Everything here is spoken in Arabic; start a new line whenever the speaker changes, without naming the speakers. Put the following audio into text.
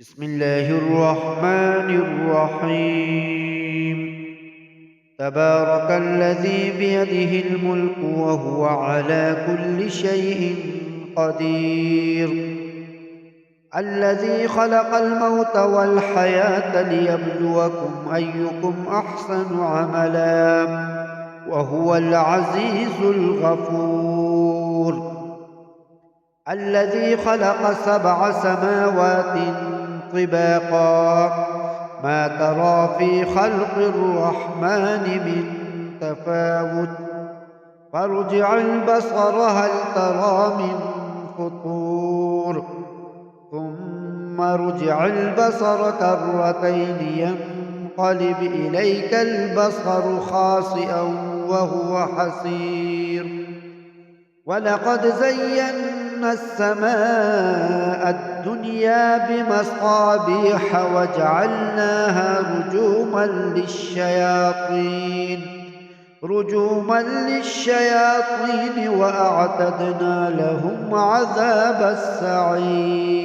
بسم الله الرحمن الرحيم. تبارك الذي بيده الملك وهو على كل شيء قدير. الذي خلق الموت والحياة ليبلوكم أيكم أحسن عملا وهو العزيز الغفور. الذي خلق 7 سماوات طباقا ما ترى في خلق الرحمن من تفاوت فارجع البصر هل ترى من فطور ثم ارجع البصر كرتين ينقلب إليك البصر خاسئا وهو حسير. ولقد زينا السماء الدنيا بمصابيح وجعلناها رجوما للشياطين وأعتدنا لهم عذاب السعير.